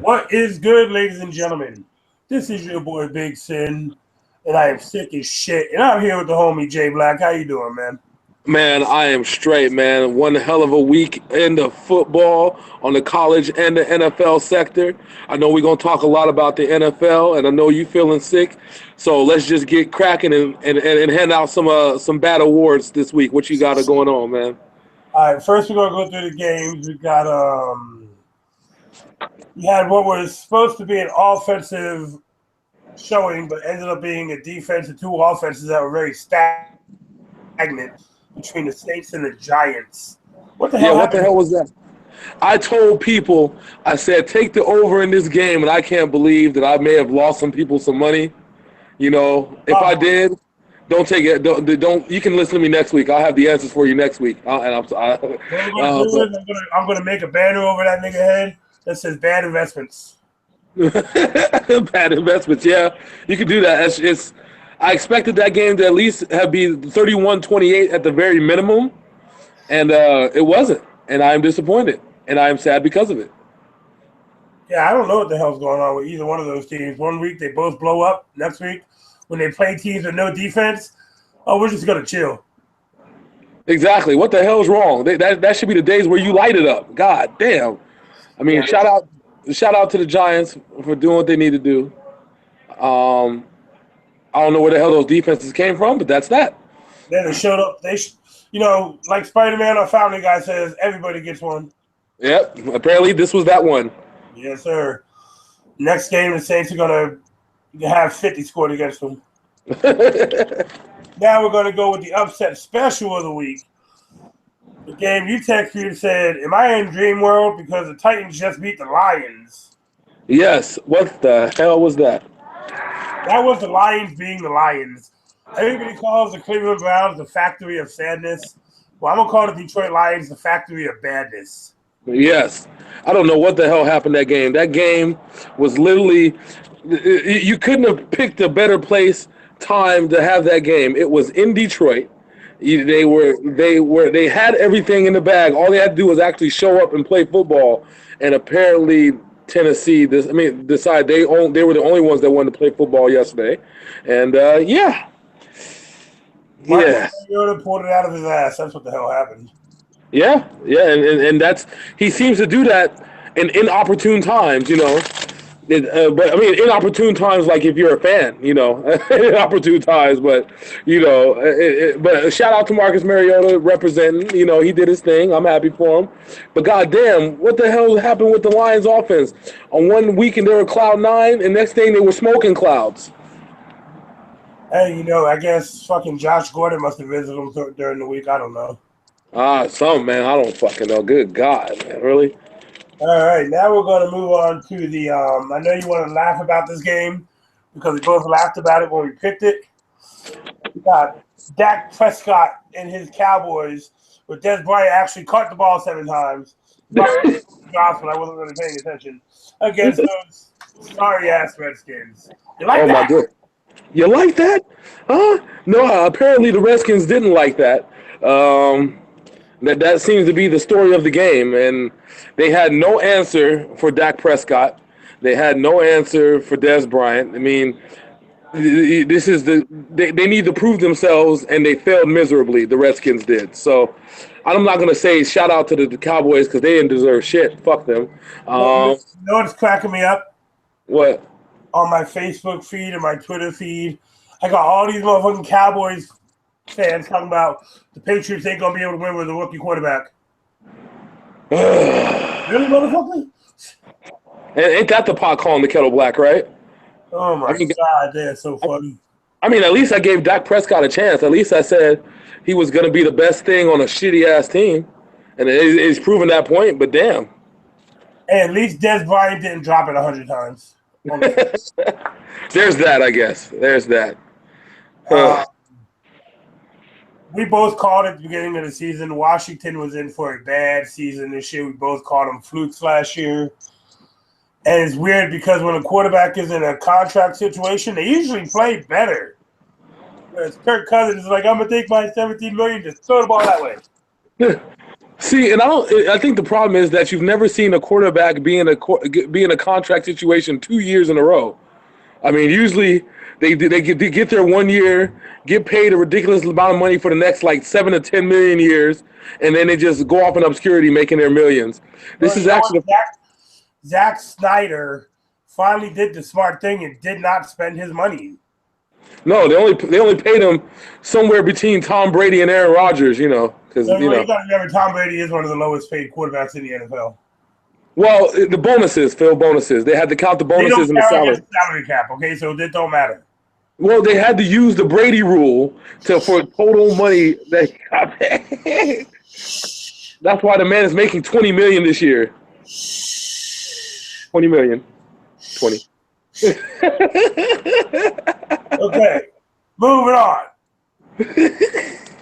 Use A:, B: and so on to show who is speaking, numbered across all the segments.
A: What is good, ladies and gentlemen? This is your boy Big Sin, and I am sick as shit. And I'm here with the homie J-Blaq. How you doing, man?
B: Man, I am straight, man. One hell of a week in the football on the college and the NFL sector. I know we're going to talk a lot about the NFL, and I know you feeling sick. So let's just get cracking and hand out some bad awards this week. What you got going on, man?
A: All right, first we're gonna go through the games. We had what was supposed to be an offensive showing, but ended up being a defensive two offenses that were very stagnant between the Saints and the Giants. What the
B: Yeah,
A: hell
B: what the
A: happened?
B: hell was that? I told people, I said, take the over in this game, and I can't believe that I may have lost some people some money. If I
A: Oh,
B: did, don't take it. Don't. You can listen to me next week. I'll have the answers for you next week.
A: what we're gonna do is I'm gonna make a banner over that nigga head that says "bad investments."
B: Bad investments. Yeah, you can do that. I expected that game to at least have be 31-28 at the very minimum, and it wasn't. And I am disappointed, and I am sad because of it.
A: Yeah, I don't know what the hell's going on with either one of those teams. One week they both blow up. Next week, when they play teams with no defense, oh, we're just gonna chill.
B: Exactly. What the hell is wrong? That should be the days where you light it up. God damn. I mean,
A: Yeah,
B: shout out to the Giants for doing what they need to do. Um, I don't know where the hell those defenses came from, but that's that.
A: then they showed up. Like Spider-Man or Family Guy says, everybody gets one.
B: Yep. Apparently, this was that one.
A: Yes, sir. Next game, the Saints are gonna have 50 scored against them. Now we're gonna go with the upset special of the week. The game you texted me and said, "Am I in dream world?" Because the Titans just beat the Lions.
B: Yes. What the hell was that?
A: That was the Lions being the Lions. Everybody calls the Cleveland Browns the factory of sadness. Well, I'm gonna call the Detroit Lions the factory of badness.
B: Yes. I don't know what the hell happened that game. That game was literally you couldn't have picked a better time to have that game. It was in Detroit. They had everything in the bag. All they had to do was actually show up and play football. And apparently Tennessee decide they were the only ones that wanted to play football yesterday. And yeah.
A: Marcus
B: Yeah.
A: Mariota pulled it out of his ass. That's what the hell happened.
B: Yeah, yeah, and that's he seems to do that in inopportune times. But I mean, inopportune times, like if you're a fan, inopportune times. But but shout out to Marcus Mariota representing. He did his thing. I'm happy for him. But goddamn, what the hell happened with the Lions offense? On one weekend they were cloud nine, and next thing they were smoking clouds.
A: Hey, I guess fucking Josh Gordon must have visited him during the week. I don't know.
B: Some man, I don't fucking know. Good God, man, really?
A: All right, now we're going to move on to the. I know you want to laugh about this game because we both laughed about it when we picked it. We got Dak Prescott and his Cowboys, but Des Bryant actually caught the ball 7 times. Drops, but I wasn't really paying attention against those sorry ass Redskins. You like
B: Oh my
A: that?
B: God. You like that? Huh? No, apparently the Redskins didn't like that. That seems to be the story of the game, and they had no answer for Dak Prescott. They had no answer for Des Bryant. I mean, this is they need to prove themselves, and they failed miserably. The Redskins did. So I'm not gonna say shout out to the Cowboys because they didn't deserve shit. Fuck them.
A: You know what's cracking me up?
B: What?
A: On my Facebook feed and my Twitter feed, I got all these motherfucking Cowboys fans talking about the Patriots ain't gonna be able to win with a rookie quarterback. Really, motherfucker?
B: Ain't that the pot calling the kettle black, right?
A: Oh my God, they're so funny.
B: I mean, at least I gave Dak Prescott a chance. At least I said he was going to be the best thing on a shitty ass team, and it's proven that point. But damn,
A: Hey, at least Des Bryant didn't drop it 100 times.
B: there's that. I guess there's that.
A: We both called at the beginning of the season. Washington was in for a bad season this year. We both called them flukes last year. And it's weird because when a quarterback is in a contract situation, they usually play better. Whereas Kirk Cousins is like, I'm going to take my $17 million, just throw the ball that way.
B: See, and I think the problem is that you've never seen a quarterback be in a contract situation 2 years in a row. I mean, usually they get there 1 year, get paid a ridiculous amount of money for the next like 7 to 10 million years, and then they just go off in obscurity making their millions.
A: Well,
B: This
A: you
B: is
A: know what?
B: actually
A: Zack Snyder finally did the smart thing and did not spend his money.
B: no, they only paid him somewhere between Tom Brady and Aaron Rodgers, because
A: So you got to remember, Tom Brady is one of the lowest paid quarterbacks in the NFL.
B: Well, the bonuses, Phil, bonuses. They had to count the
A: They don't
B: bonuses in the
A: count
B: salary.
A: against the salary cap, okay? So it don't matter.
B: Well, they had to use the Brady rule for total money that he got paid. That's why the man is making $20 million this year. 20 million. 20.
A: Okay, moving on.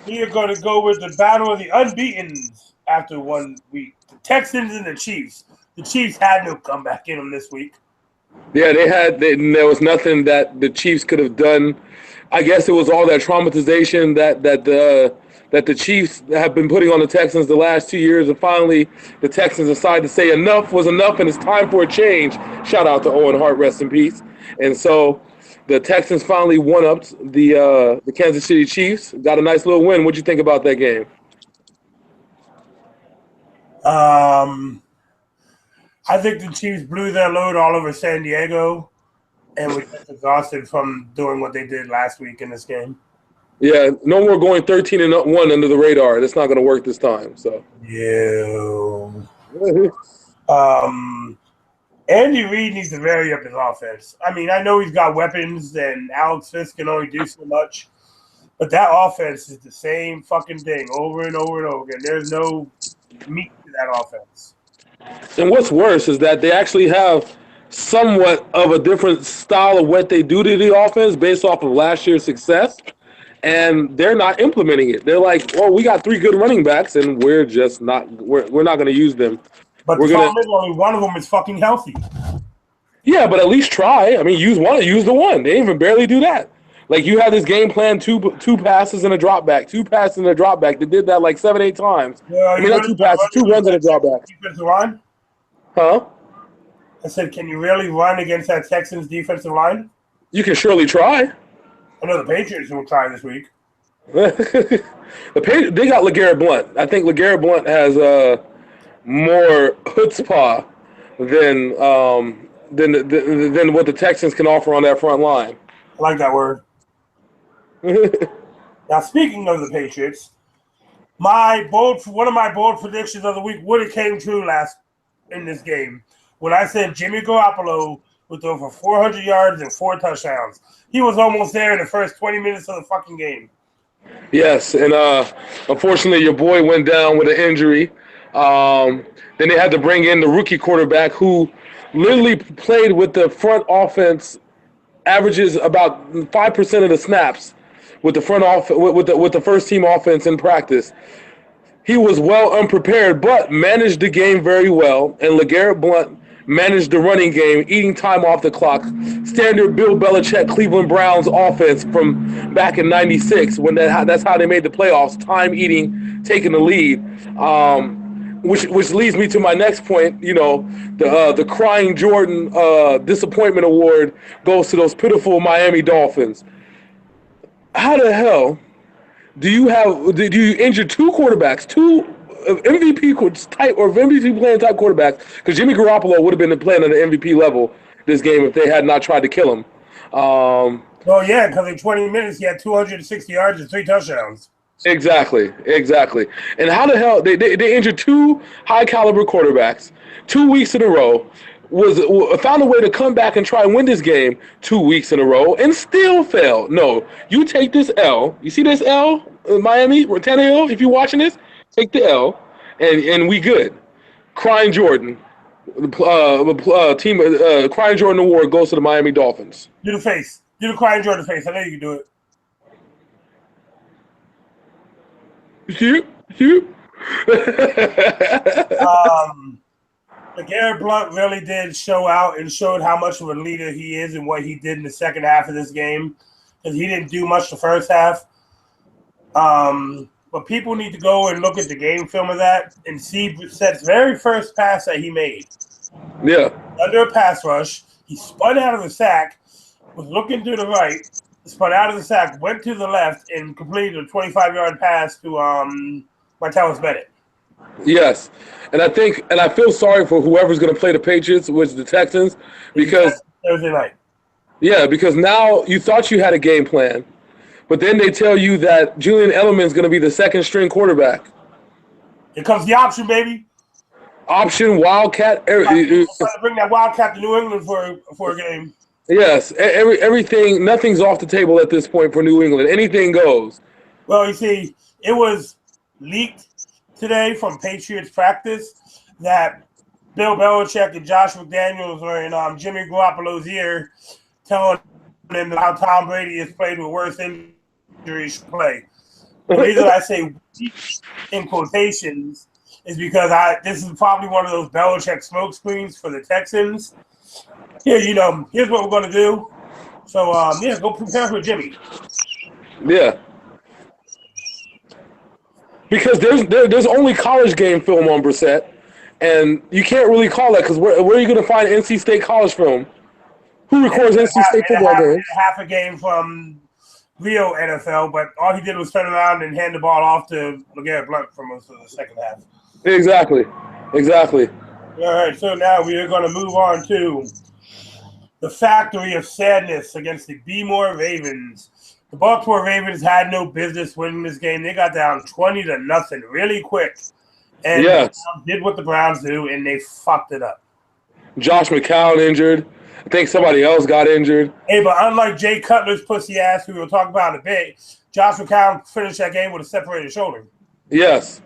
A: We are going to go with the battle of the unbeatens after 1 week. The Texans and the Chiefs. The Chiefs had no comeback in them this week.
B: Yeah, there was nothing that the Chiefs could have done. I guess it was all that traumatization that the Chiefs have been putting on the Texans the last 2 years, and finally the Texans decided to say enough was enough and it's time for a change. Shout out to Owen Hart, rest in peace. And so the Texans finally one-upped the Kansas City Chiefs, got a nice little win. What'd you think about that game?
A: I think the Chiefs blew their load all over San Diego and were just exhausted from doing what they did last week in this game.
B: Yeah, no more going 13-1 under the radar. That's not going to work this time. So
A: yeah. Andy Reid needs to vary up his offense. I mean, I know he's got weapons and Alex Smith can only do so much, but that offense is the same fucking thing over and over and over again. There's no meat to that offense.
B: And what's worse is that they actually have somewhat of a different style of what they do to the offense based off of last year's success, and they're not implementing it. They're like, well, we got 3 good running backs, and we're just not we're not going to use them.
A: But the problem is only one of them is fucking healthy.
B: Yeah, but at least try. I mean, use the one. They even barely do that. Like, you had this game plan, two passes and a drop back, 2 passes and a drop back. They did that like 7-8 times.
A: Well,
B: I mean, not 2 passes, 2 runs and a drop back.
A: Defensive line?
B: Huh?
A: I said, can you really run against that Texans defensive line?
B: You can surely try.
A: I know the Patriots will try this week.
B: They got LeGarrette Blount. I think LeGarrette Blount has more chutzpah than what the Texans can offer on that front line.
A: I like that word. Now, speaking of the Patriots, one of my bold predictions of the week would have came true in this game when I said Jimmy Garoppolo would throw for 400 yards and 4 touchdowns. He was almost there in the first 20 minutes of the fucking game.
B: Yes, and unfortunately, your boy went down with an injury. Then they had to bring in the rookie quarterback who literally played with the front offense, averages about 5% of the snaps with the front with the first team offense in practice. He was well unprepared, but managed the game very well. And LeGarrette Blount managed the running game, eating time off the clock. Standard Bill Belichick Cleveland Browns offense from back in '96 when that's how they made the playoffs. Time eating, taking the lead. Which leads me to my next point. The Crying Jordan Disappointment Award goes to those pitiful Miami Dolphins. How the hell do you injure 2 quarterbacks, 2 MVP type or MVP playing type quarterbacks? Because Jimmy Garoppolo would have been playing at the MVP level this game if they had not tried to kill him.
A: Well, yeah, because in 20 minutes he had 260 yards and 3 touchdowns.
B: Exactly. And how the hell they injured 2 high caliber quarterbacks 2 weeks in a row, found a way to come back and try and win this game 2 weeks in a row and still fail. No, you take this L. You see this L, Miami, Tannehill? If you're watching this, take the L, and we good. Crying Jordan, Crying Jordan Award goes to the Miami Dolphins.
A: Do the face. Do the Crying Jordan face. I know you can do it. LeGarrette Blount really did show out and showed how much of a leader he is and what he did in the second half of this game, because he didn't do much the first half. but people need to go and look at the game film of that and see Brissett's very first pass that he made.
B: Yeah.
A: Under a pass rush, he spun out of the sack, was looking to the right, spun out of the sack, went to the left, and completed a 25-yard pass to Martellus Bennett.
B: Yes, and I feel sorry for whoever's going to play the Patriots, which is the Texans, because
A: Thursday night.
B: Yeah, because now you thought you had a game plan, but then they tell you that Julian Edelman's going to be the second string quarterback.
A: Here comes the option, baby.
B: Option, Wildcat.
A: Trying to bring that Wildcat to New England for a game.
B: Yes, everything, nothing's off the table at this point for New England. Anything goes.
A: Well, you see, it was leaked today from Patriots practice that Bill Belichick and Josh McDaniels were in Jimmy Garoppolo's ear telling him how Tom Brady has played with worse injuries to play. The reason I say weak in quotations is because this is probably one of those Belichick smoke screens for the Texans. Here, here's what we're going to do. So, go prepare for Jimmy.
B: Yeah. Because there's only college game film on Brissett, and you can't really call that because where are you going to find NC State college film? Who records NC State football games?
A: Half a game from Rio NFL, but all he did was turn around and hand the ball off to LeGarrette Blount for most of the second half.
B: Exactly.
A: All right, so now we are going to move on to the Factory of Sadness against the B-More Ravens. The Baltimore Ravens had no business winning this game. They got down 20-0 really quick. And the Browns did what the Browns do, and they fucked it up.
B: Josh McCown injured. I think somebody else got injured.
A: Hey, but unlike Jay Cutler's pussy ass, who we'll talk about in a bit, Josh McCown finished that game with a separated shoulder.
B: Yes.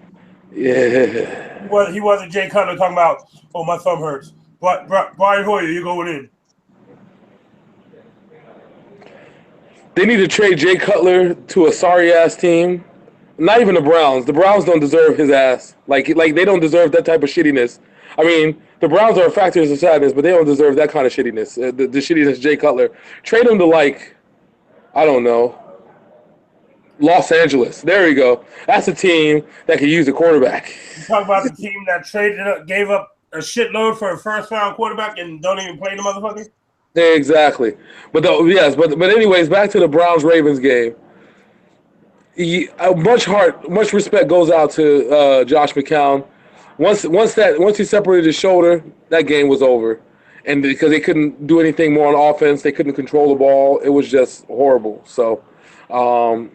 B: Yeah.
A: He wasn't Jay Cutler talking about, oh, my thumb hurts. But Brian Hoyer, you're going in.
B: They need to trade Jay Cutler to a sorry-ass team. Not even the Browns. The Browns don't deserve his ass. Like they don't deserve that type of shittiness. I mean, the Browns are a factor of sadness, but they don't deserve that kind of shittiness. The shittiness Jay Cutler. Trade him to, I don't know, Los Angeles. There we go. That's a team that could use a quarterback.
A: You talk about the team that gave up a shitload for a first-round quarterback and don't even play the motherfucker?
B: Exactly. But anyways, back to the Browns-Ravens game. Much respect goes out to Josh McCown. Once he separated his shoulder, that game was over. And because they couldn't do anything more on offense, they couldn't control the ball. It was just horrible. So,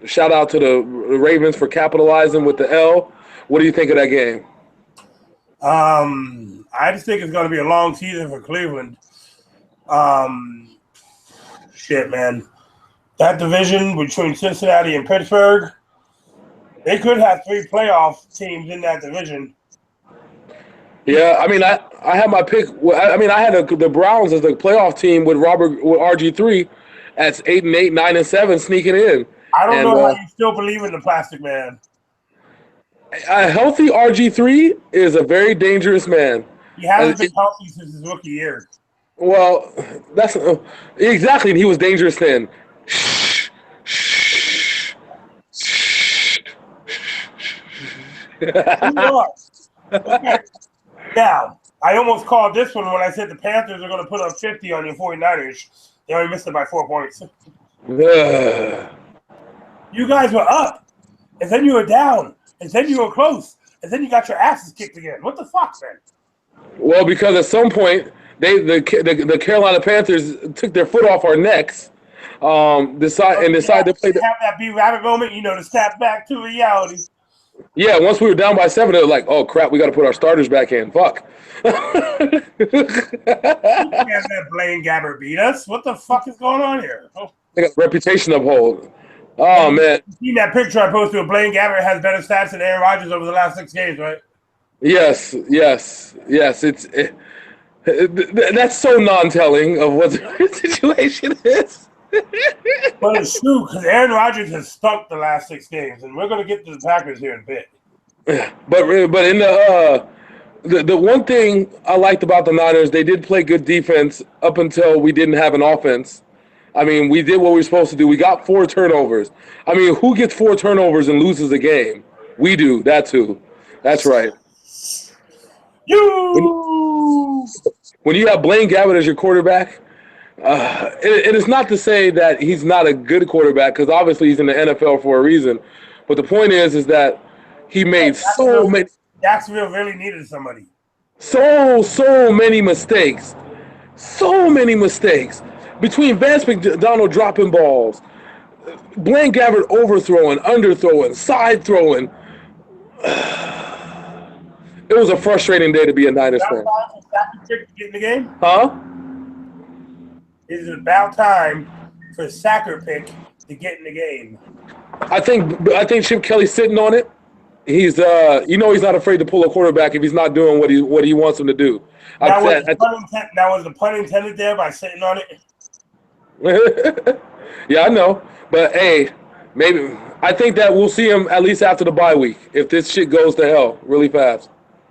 B: shout out to the Ravens for capitalizing with the L. What do you think of that game?
A: I just think it's going to be a long season for Cleveland. Shit, man. That division between Cincinnati and Pittsburgh, they could have 3 playoff teams in that division.
B: Yeah, I mean, I had my pick. I mean, I had the Browns as the playoff team with RG3 at 8-8, 9-7, sneaking in.
A: I don't know how you still believe in the Plastic Man.
B: A healthy RG3 is a very dangerous man.
A: He hasn't been healthy since his rookie year.
B: Well, that's exactly. And he was dangerous then.
A: Okay. Now, I almost called this one when I said the Panthers are going to put up 50 on your 49ers. They only missed it by 4 points. You guys were up, and then you were down, and then you were close, and then you got your asses kicked again. What the fuck, man?
B: Well, because at some point, the Carolina Panthers took their foot off our necks, decided to play.
A: Have that B-Rabbit moment, to snap back to reality.
B: Yeah, once we were down by 7, they were like, "Oh crap, we got to put our starters back in." Fuck.
A: That Blaine Gabbert beat us. What the fuck is going on here?
B: They got reputation uphold. Oh man,
A: you seen that picture I posted with Blaine Gabbert has better stats than Aaron Rodgers over the last 6 games, right?
B: Yes. That's so non-telling of what the situation is.
A: But it's true because Aaron Rodgers has stunk the last 6 games, and we're going to get to the Packers here in a bit.
B: But in the one thing I liked about the Niners, they did play good defense up until we didn't have an offense. I mean, we did what we were supposed to do. We got 4 turnovers. I mean, who gets 4 turnovers and loses a game? We do that too. That's right. When,
A: You.
B: when you have Blaine Gabbert as your quarterback, it is not to say that he's not a good quarterback because obviously he's in the NFL for a reason. But the point is that he made
A: Jacksonville really needed somebody.
B: so many mistakes, so many mistakes between Vance McDonald dropping balls, Blaine Gabbert overthrowing, underthrowing, side throwing. It was a frustrating day to be a Niners
A: About
B: fan.
A: time for Sacker Pick to get in the game.
B: Huh?
A: Is it about time for Sacker Pick to get in the game?
B: I think Chip Kelly's sitting on it. He's he's not afraid to pull a quarterback if he's not doing what he wants him to do.
A: Now was the pun intended there by sitting on
B: it? Yeah, I know. But hey, maybe I think that we'll see him at least after the bye week if this shit goes to hell really fast.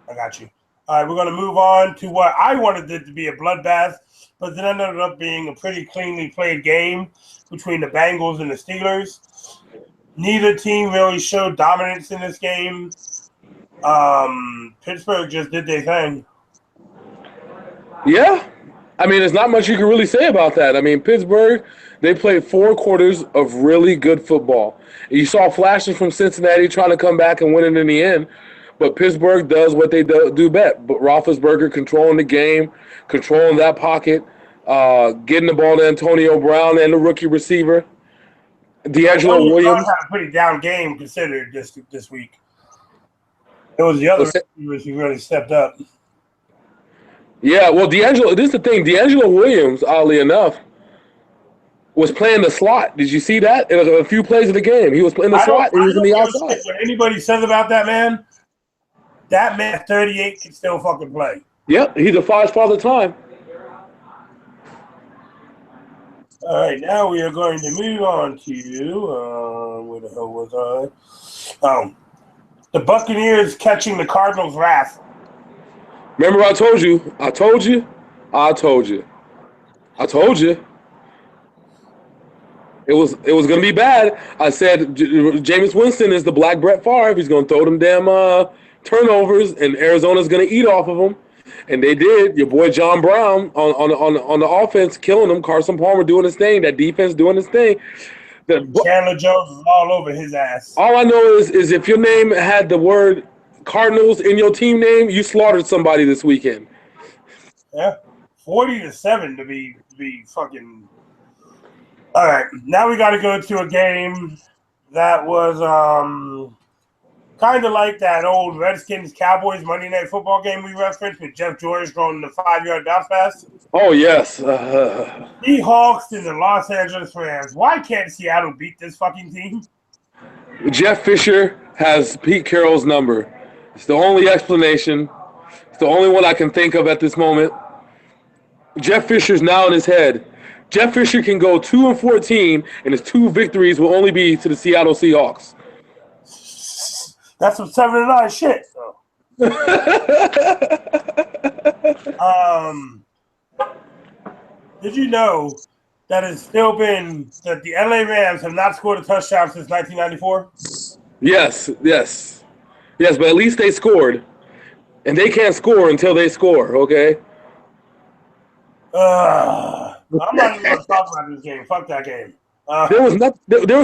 A: I got you. All right, we're going to move on to what I wanted it to be a bloodbath, but then ended up being a pretty cleanly played game between the Bengals and the Steelers. Neither team really showed dominance in this game. Pittsburgh just did their thing.
B: Yeah. I mean, there's not much you can really say about that. I mean, Pittsburgh, they played 4 quarters of really good football. You saw flashes from Cincinnati trying to come back and win it in the end. But Pittsburgh does what they do best. But Roethlisberger controlling the game, controlling that pocket, getting the ball to Antonio Brown and the rookie receiver. D'Angelo Williams
A: had a pretty down game considered this week. It was the other receivers who really stepped up.
B: Yeah, well, this is the thing. D'Angelo Williams, oddly enough, was playing the slot. Did you see that? In a few plays of the game. He was playing the slot and he was in the outside.
A: What anybody says about that man 38 can still fucking play.
B: Yep, he defies father time.
A: All right, now we are going to move on to where the hell was I? The Buccaneers catching the Cardinals' wrath.
B: Remember, I told you. It was going to be bad. I said Jameis Winston is the black Brett Favre. He's going to throw them damn turnovers, and Arizona's going to eat off of them. And they did. Your boy John Brown on the offense killing them. Carson Palmer doing his thing. That defense doing his thing.
A: Chandler Jones is all over his ass.
B: All I know is if your name had the word Cardinals in your team name, you slaughtered somebody this weekend.
A: Yeah, 40-7 to be fucking. All right, now we got to go to a game that was kind of like that old Redskins-Cowboys Monday Night Football game we referenced with Jeff George throwing the 5-yard bounce pass.
B: Oh, yes.
A: Seahawks and the Los Angeles Rams. Why can't Seattle beat this fucking team?
B: Jeff Fisher has Pete Carroll's number. It's the only explanation. It's the only one I can think of at this moment. Jeff Fisher's now in his head. Jeff Fisher can go 2-14, and his 2 victories will only be to the Seattle Seahawks.
A: That's some 7-9 shit. So. Did you know that it's still been that the LA Rams have not scored a touchdown since 1994?
B: Yes. But at least they scored. And they can't score until they score, okay?
A: I'm not even going to talk about this game. Fuck that game.
B: There was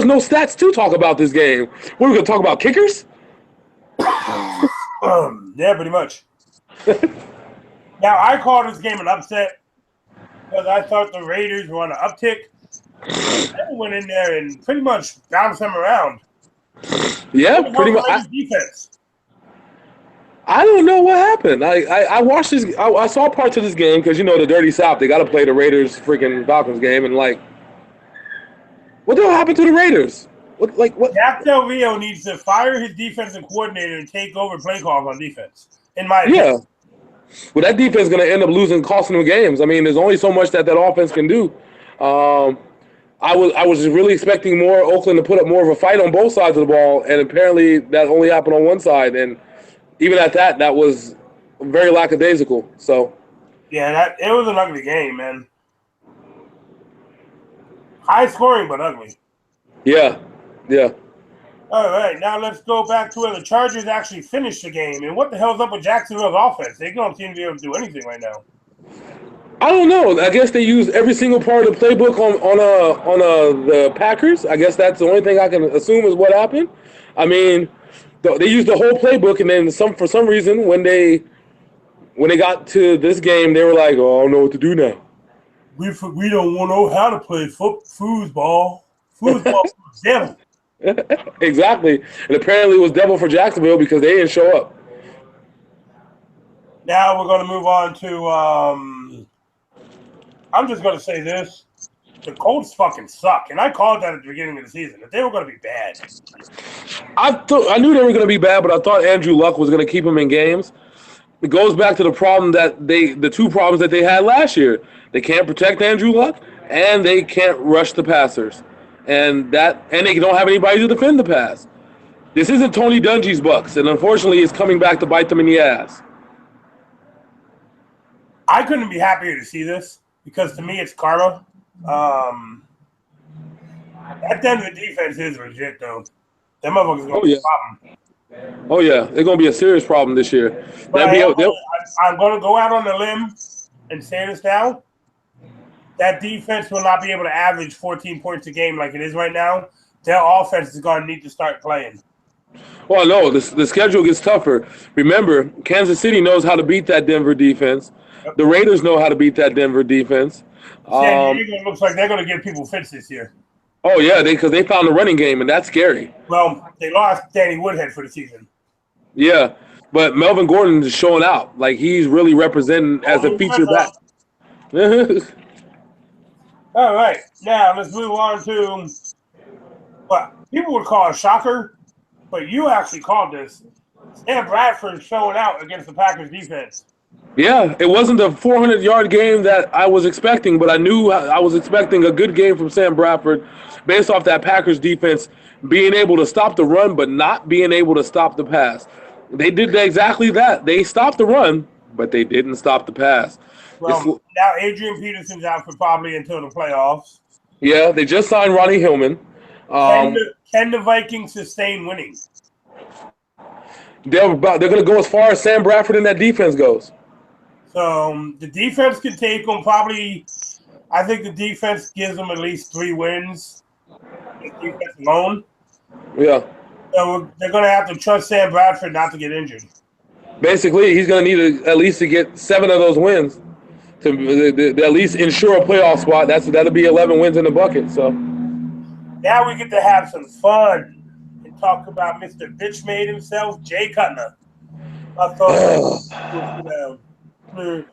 B: no stats to talk about this game. What, are we going to talk about kickers?
A: Yeah, pretty much. Now, I called this game an upset because I thought the Raiders were on an uptick. They went in there and pretty much bounced them around.
B: Yeah, pretty much.
A: Defense.
B: I don't know what happened. I watched this. I saw parts of this game because, you know, the Dirty South, they got to play the Raiders freaking Falcons game. And, like, what the hell happened to the Raiders? What?
A: Jack Del Rio needs to fire his defensive coordinator and take over play calls on defense. In my opinion.
B: Yeah. Well, that defense is going to end up costing them games. I mean, there's only so much that offense can do. I was really expecting Oakland to put up more of a fight on both sides of the ball, and apparently that only happened on one side. And even at that was very lackadaisical. So,
A: yeah, it was an ugly game, man. High scoring, but ugly.
B: Yeah.
A: All right, now let's go back to where the Chargers actually finished the game. And what the hell's up with Jacksonville's offense? They don't seem to be able to do anything right now.
B: I don't know. I guess they use every single part of the playbook on the Packers. I guess that's the only thing I can assume is what happened. I mean, they used the whole playbook, and then for some reason when they got to this game, they were like, "Oh, I don't know what to do now."
A: We don't want to know how to play foosball. Foosball is devil.
B: Exactly, and apparently it was devil for Jacksonville because they didn't show up.
A: Now we're going to move on to. I'm just going to say this. The Colts fucking suck. And I called that at the beginning of the season, that they were going to be bad.
B: I knew they were going to be bad, but I thought Andrew Luck was going to keep them in games. It goes back to the problem the two problems that they had last year. They can't protect Andrew Luck, and they can't rush the passers. And they don't have anybody to defend the pass. This isn't Tony Dungy's Bucks, and unfortunately it's coming back to bite them in the ass.
A: I couldn't be happier to see this. Because to me, it's karma. That Denver defense is legit, though. Them motherfuckers going to be a problem.
B: Oh, yeah. They're going to be a serious problem this year.
A: I'm going to go out on a limb and say this now. That defense will not be able to average 14 points a game like it is right now. Their offense is going to need to start playing.
B: Well, no, the schedule gets tougher. Remember, Kansas City knows how to beat that Denver defense. Yep. The Raiders know how to beat that Denver defense.
A: San Diego looks like they're going to give people fits this year.
B: Oh, yeah, because they found the running game, and that's scary.
A: Well, they lost Danny Woodhead for the season.
B: Yeah, but Melvin Gordon is showing out. Like, he's really representing as a feature back.
A: All right, now let's move on to what people would call a shocker, but you actually called this. Sam Bradford showing out against the Packers defense.
B: Yeah, it wasn't the 400-yard game that I was expecting, but I knew I was expecting a good game from Sam Bradford based off that Packers defense being able to stop the run but not being able to stop the pass. They did exactly that. They stopped the run, but they didn't stop the pass.
A: Well, now Adrian Peterson's out for probably until the playoffs.
B: Yeah, they just signed Ronnie Hillman.
A: Can the Vikings sustain winning?
B: They're going to go as far as Sam Bradford and that defense goes.
A: So the defense can take them probably. I think the defense gives them at least 3 wins. The defense alone.
B: Yeah.
A: So they're going to have to trust Sam Bradford not to get injured.
B: Basically, he's going to need at least to get 7 of those wins to at least ensure a playoff spot. That'll be 11 wins in the bucket. So
A: now we get to have some fun and talk about Mr. Bitch Made himself, Jay Cutler. I thought. I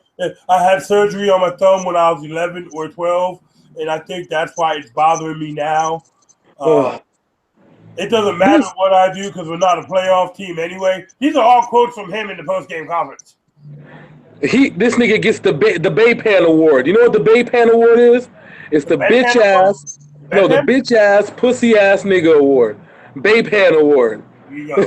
A: had surgery on my thumb when I was 11 or 12, and I think that's why it's bothering me now. It doesn't matter what I do because we're not a playoff team anyway. These are all quotes from him in the post-game conference.
B: This nigga gets the Bay Pan Award. You know what the Bay Pan Award is? It's the bitch ass, pussy ass nigga award. Bay Pan Award.
A: Here you go.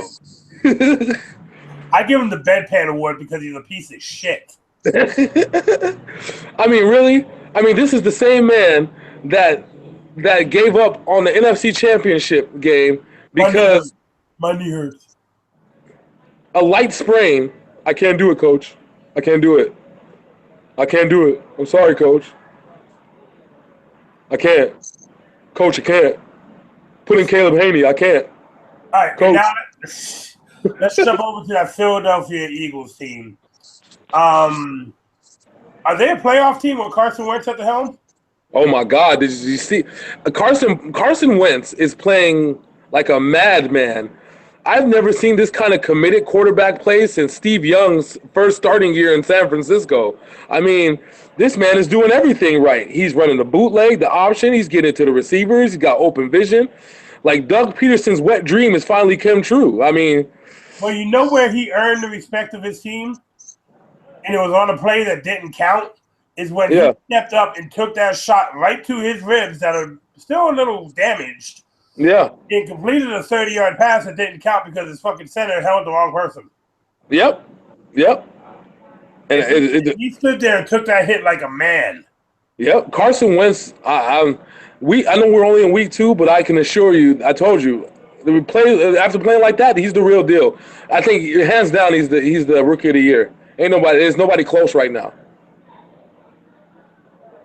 A: I give him the Bedpan Award because he's a piece of shit.
B: I mean, really? I mean, this is the same man that gave up on the NFC Championship game because
A: my knee hurts.
B: A light sprain. I can't do it, coach. I can't do it. I can't do it. I'm sorry, coach. I can't. Coach, I can't. Put in Caleb Haney. I can't.
A: All right, coach. Now let's jump over to that Philadelphia Eagles team. Are they a playoff team with Carson Wentz at the helm?
B: Oh my God! Did you see Carson Wentz is playing like a madman. I've never seen this kind of committed quarterback play since Steve Young's first starting year in San Francisco. I mean, this man is doing everything right. He's running the bootleg, the option. He's getting to the receivers. He's got open vision. Like Doug Peterson's wet dream has finally come true. I mean,
A: well, you know where he earned the respect of his team, and it was on a play that didn't count. Is when he stepped up and took that shot right to his ribs that are still a little damaged.
B: Yeah.
A: And completed a 30-yard pass that didn't count because his fucking center held the wrong person.
B: Yep. And
A: he stood there and took that hit like a man.
B: Yep. Carson Wentz, I know we're only in week 2, but I can assure you, I told you, After playing like that, he's the real deal. I think hands down, he's the rookie of the year. There's nobody close right now.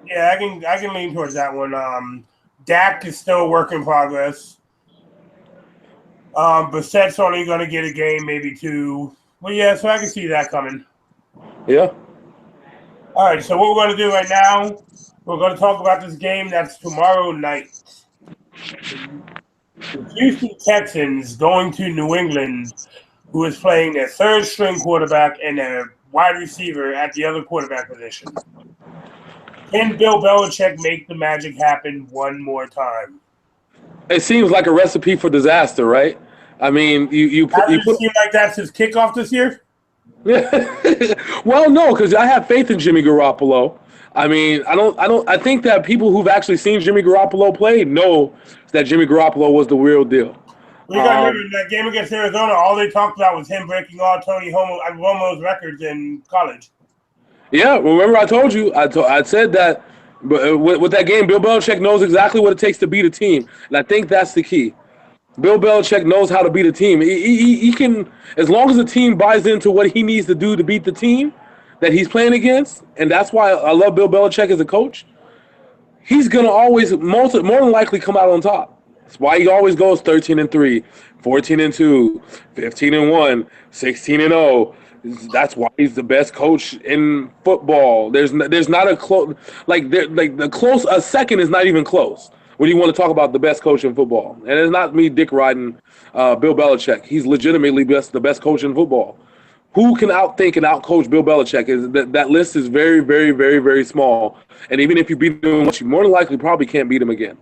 A: Yeah, I can lean towards that one. Dak is still a work in progress. Brissett's only going to get a game, maybe two. Well, yeah, so I can see that coming.
B: Yeah.
A: All right, so what we're going to do right now, we're going to talk about this game that's tomorrow night. The Houston Texans going to New England, who is playing their third-string quarterback and their wide receiver at the other quarterback position. Can Bill Belichick make the magic happen one more time?
B: It seems like a recipe for disaster, right? I mean,
A: Hasn't it seemed like that since kickoff this year?
B: Well, no, because I have faith in Jimmy Garoppolo. I mean, I think that people who've actually seen Jimmy Garoppolo play know that Jimmy Garoppolo was the real deal.
A: We got to remember that game against Arizona, all they talked about was him breaking all Tony Romo's records in college.
B: Yeah, remember I told you, I said that with that game, Bill Belichick knows exactly what it takes to beat a team, and I think that's the key. Bill Belichick knows how to beat a team. He can, as long as the team buys into what he needs to do to beat the team that he's playing against, and that's why I love Bill Belichick as a coach. He's gonna always more than likely come out on top. That's why he always goes 13-3, 14-2, 15-1, 16-0. That's why he's the best coach in football. There's not a close a second is not even close when you want to talk about the best coach in football. And it's not me dick riding Bill Belichick. He's legitimately the best coach in football. Who can outthink and outcoach Bill Belichick? That list is very, very, very, very small. And even if you beat him once, you more than likely probably can't beat him again.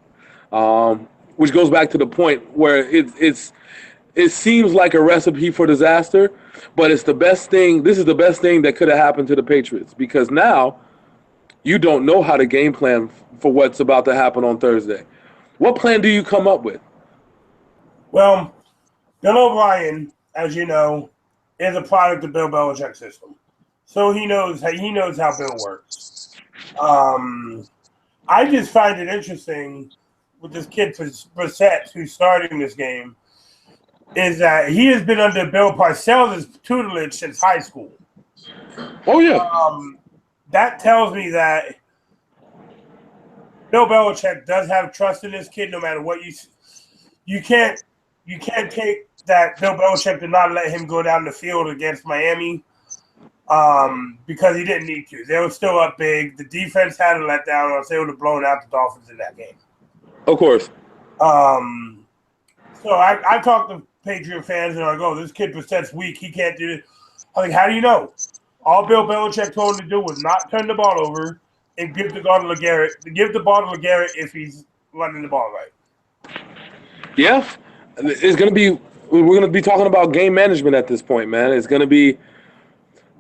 B: Which goes back to the point where it seems like a recipe for disaster, but it's the best thing. This is the best thing that could have happened to the Patriots, because now you don't know how to game plan for what's about to happen on Thursday. What plan do you come up with?
A: Well, Bill O'Brien, as you know, is a product of Bill Belichick's system, so he knows how Bill works. I just find it interesting with this kid Brissett, who's starting this game, is that he has been under Bill Parcells' tutelage since high school.
B: Oh yeah.
A: That tells me that Bill Belichick does have trust in this kid, no matter what you can't take that Bill Belichick did not let him go down the field against Miami because he didn't need to. They were still up big. The defense had a letdown, or else they would have blown out the Dolphins in that game.
B: Of course.
A: So I talked to Patriot fans and I go, this kid Brissett's weak. He can't do it. I'm like, how do you know? All Bill Belichick told him to do was not turn the ball over and give the ball to LeGarrette. Give the ball to LeGarrette if he's running the ball right.
B: Yeah, it's gonna be. We're gonna be talking about game management at this point, man. It's gonna be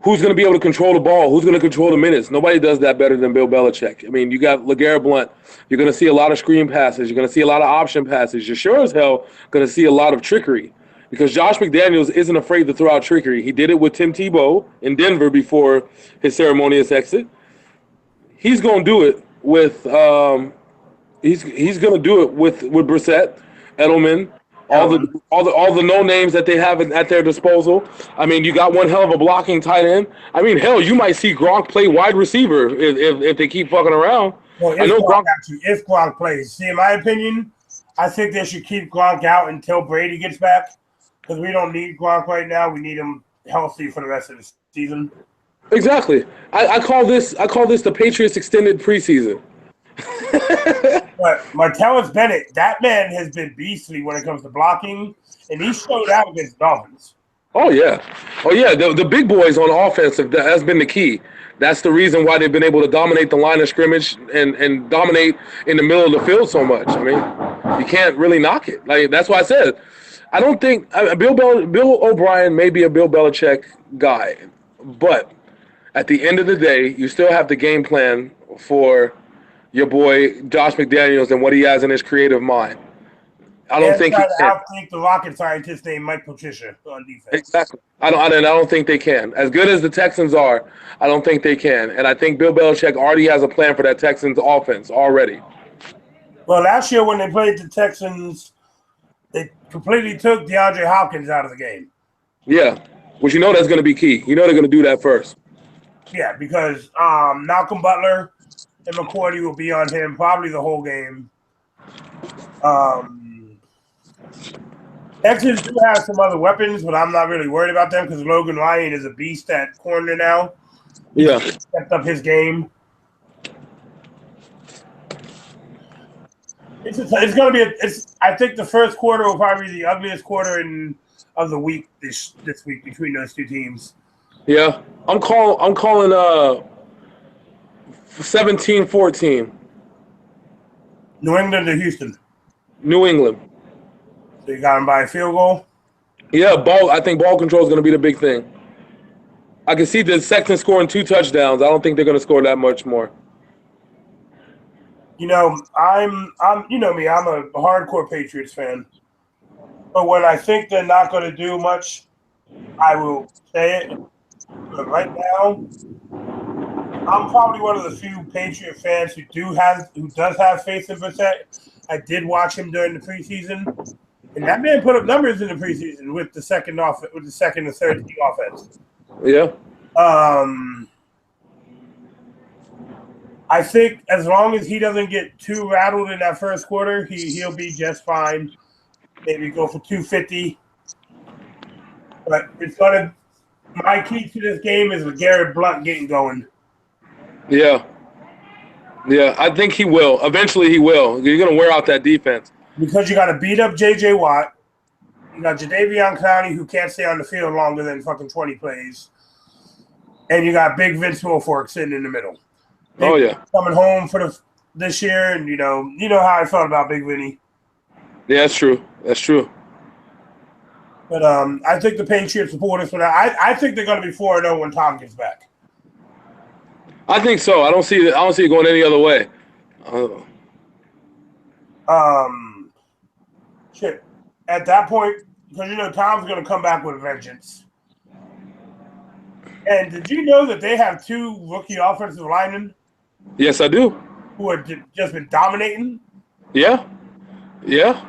B: who's gonna be able to control the ball, who's gonna control the minutes. Nobody does that better than Bill Belichick. I mean, you got LeGarrette Blount. You're gonna see a lot of screen passes. You're gonna see a lot of option passes. You're sure as hell gonna see a lot of trickery, because Josh McDaniels isn't afraid to throw out trickery. He did it with Tim Tebow in Denver before his ceremonious exit. He's gonna do it with he's gonna do it with Brissett, Edelman, all the no names that they have at their disposal. I mean, you got one hell of a blocking tight end. I mean, hell, you might see Gronk play wide receiver if they keep fucking around.
A: Well, if Gronk plays, see, in my opinion, I think they should keep Gronk out until Brady gets back, because we don't need Gronk right now. We need him healthy for the rest of the season.
B: Exactly. I call this the Patriots extended preseason.
A: But Martellus Bennett, that man has been beastly when it comes to blocking, and he showed out against Dolphins.
B: Oh yeah. The big boys on offense has been the key. That's the reason why they've been able to dominate the line of scrimmage and dominate in the middle of the field so much. I mean, you can't really knock it. Like, that's why I said I don't think Bill O'Brien may be a Bill Belichick guy, but at the end of the day, you still have the game plan for your boy Josh McDaniels and what he has in his creative mind. I don't think he can.
A: I think the rocket scientist named Mike Patricia on defense.
B: Exactly. I don't think they can. As good as the Texans are, I don't think they can. And I think Bill Belichick already has a plan for that Texans offense already.
A: Well, last year when they played the Texans, completely took DeAndre Hopkins out of the game.
B: Yeah, which that's going to be key. They're going to do that first.
A: Yeah, because Malcolm Butler and McCourty will be on him probably the whole game. Texans do have some other weapons, but I'm not really worried about them because Logan Ryan is a beast at corner now.
B: Yeah.
A: He stepped up his game. It's going to be. I think the first quarter will probably be the ugliest quarter of the week this week between those two teams.
B: Yeah, I'm calling 17-14.
A: New England or Houston?
B: New England.
A: So you got them by a field goal?
B: Yeah, I think ball control is going to be the big thing. I can see the Sexton scoring 2 touchdowns. I don't think they're going to score that much more.
A: I'm you know me, I'm a hardcore Patriots fan. But when I think they're not going to do much, I will say it. But right now, I'm probably one of the few Patriot fans who does have faith in Brissett. I did watch him during the preseason, and that man put up numbers in the preseason with the second and third team offense.
B: Yeah.
A: I think as long as he doesn't get too rattled in that first quarter, he'll be just fine. Maybe go for 250. But my key to this game is with Garrett Blunt getting going.
B: Yeah. Yeah, I think he will. Eventually he will. You're going to wear out that defense.
A: Because you got to beat up J.J. Watt. You got Jadeveon Clowney, who can't stay on the field longer than fucking 20 plays. And you got Big Vince Wilfork sitting in the middle. Coming home for this year, and you know how I felt about Big Vinny.
B: Yeah, that's true. That's true.
A: But I think the Patriots supporters for that. I think they're going to be 4-0 when Tom gets back.
B: I think so. I don't see it going any other way.
A: Shit. At that point, because Tom's going to come back with a vengeance. And did you know that they have 2 rookie offensive linemen?
B: Yes, I do.
A: Who have just been dominating?
B: Yeah. Yeah.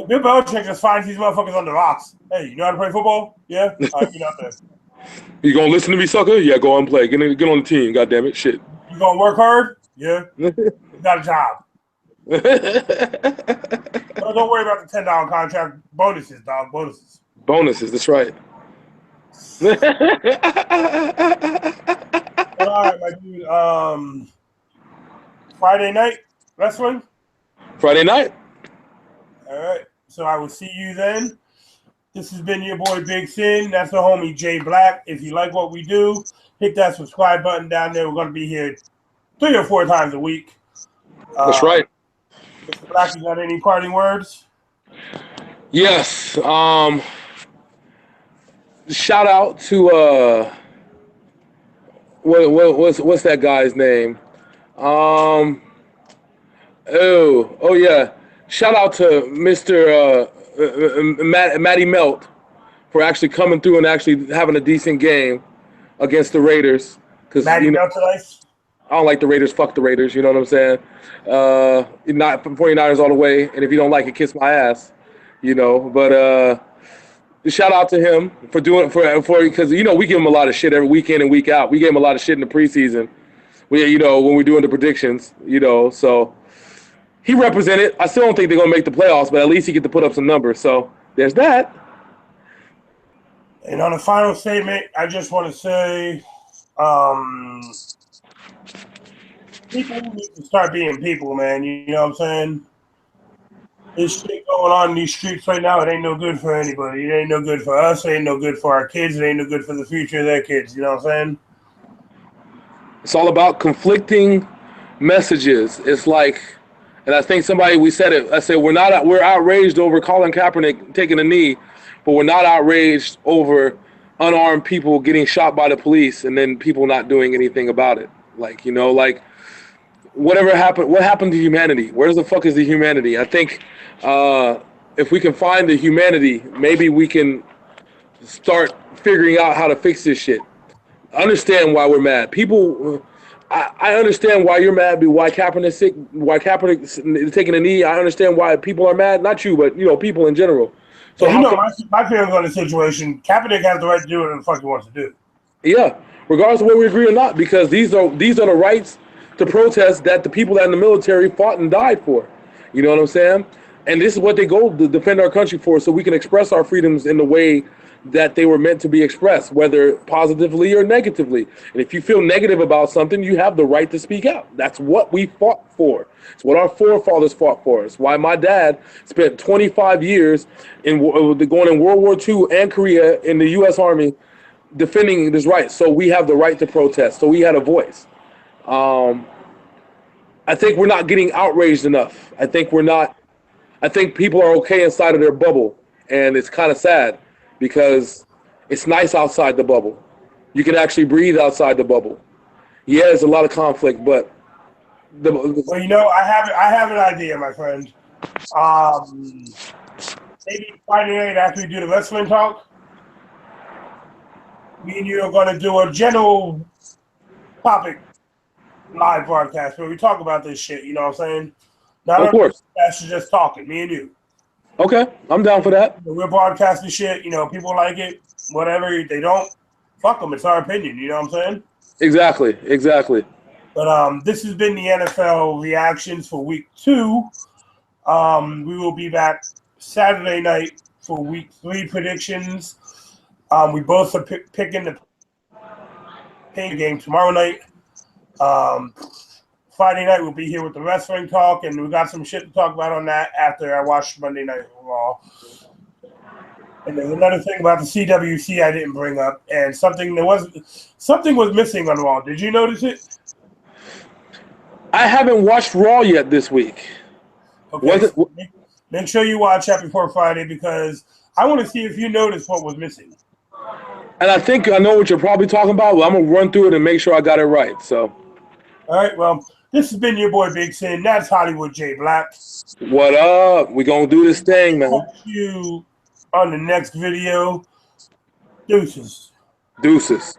A: Bill Belichick just finds these motherfuckers on the rocks. Hey, you know how to play football? Yeah? All right, get out there.
B: You gonna listen to me, sucker? Yeah, go on and play. Get on the team, goddammit. Shit.
A: You gonna work hard? Yeah. You got a job. Don't worry about the $10 contract. Bonuses, dog. Bonuses.
B: Bonuses, that's right.
A: All right, my dude. Friday night wrestling?
B: Friday night.
A: All right. So I will see you then. This has been your boy Big Sin. That's the homie J-Blaq. If you like what we do, hit that subscribe button down there. We're going to be here 3 or 4 times a week.
B: That's right.
A: Mr. Black, you got any parting words?
B: Yes. Shout out to what's that guy's name? Oh yeah. Shout out to Mr. Matty Melt for actually coming through and actually having a decent game against the Raiders.
A: Matty Melt tonight?
B: I don't like the Raiders. Fuck the Raiders. You know what I'm saying? Not 49ers all the way. And if you don't like it, kiss my ass. But shout out to him for doing for because we give him a lot of shit every week in and week out. We gave him a lot of shit in the preseason. When we're doing the predictions. So he represented. I still don't think they're gonna make the playoffs, but at least he get to put up some numbers. So there's that.
A: And on a final statement, I just want to say, people need to start being people, man. You know what I'm saying? This shit going on in these streets right now, it ain't no good for anybody. It ain't no good for us. It ain't no good for our kids. It ain't no good for the future of their kids. You know what I'm saying?
B: It's all about conflicting messages. It's like, and I think we said it. I said we're outraged over Colin Kaepernick taking a knee, but we're not outraged over unarmed people getting shot by the police and then people not doing anything about it. Like whatever happened. What happened to humanity? Where the fuck is the humanity? I think if we can find the humanity, maybe we can start figuring out how to fix this shit. Understand why we're mad. People, I understand why you're mad. Why Kaepernick's sick? Why Kaepernick's taking a knee? I understand why people are mad. Not you, but people in general. So
A: yeah,
B: how come?
A: my feelings on the situation, Kaepernick has the right to do whatever the fuck he wants to do.
B: Yeah, regardless of whether we agree or not, because these are the rights to protest that the people that in the military fought and died for. You know what I'm saying? And this is what they go to defend our country for, so we can express our freedoms in the way that they were meant to be expressed, whether positively or negatively. And if you feel negative about something, you have the right to speak out. That's what we fought for. It's what our forefathers fought for. It's why my dad spent 25 years in going in World War II and Korea in the U.S. Army defending his rights. So we have the right to protest. So we had a voice. Um, I think we're not getting outraged enough. I think we're not. I think people are okay inside of their bubble, and it's kind of sad because it's nice outside the bubble. You can actually breathe outside the bubble. Yeah, there's a lot of conflict, but
A: Well, I have an idea, my friend. Maybe Friday night after we do the wrestling talk, me and you are going to do a general topic live broadcast where we talk about this shit. You know what I'm saying? Not
B: of
A: on
B: course.
A: podcast, just talking, me and you.
B: Okay, I'm down for that.
A: We're broadcasting shit. People like it, whatever. They don't, fuck them. It's our opinion. You know what I'm saying?
B: Exactly.
A: But this has been the NFL reactions for week 2. We will be back Saturday night for week 3 predictions. We both are picking the game tomorrow night. Friday night we'll be here with the wrestling talk, and we got some shit to talk about on that after I watched Monday Night Raw. And there's another thing about the CWC I didn't bring up, and something was missing on Raw. Did you notice it?
B: I haven't watched Raw yet this week.
A: Okay, so make sure you watch that before Friday because I want to see if you noticed what was missing.
B: And I think I know what you're probably talking about. But I'm gonna run through it and make sure I got it right. So,
A: all right. Well, this has been your boy Big Sin. That's Hollywood J-Blaq.
B: what up? We gonna do this thing, man.
A: Catch you on the next video. Deuces.
B: Deuces.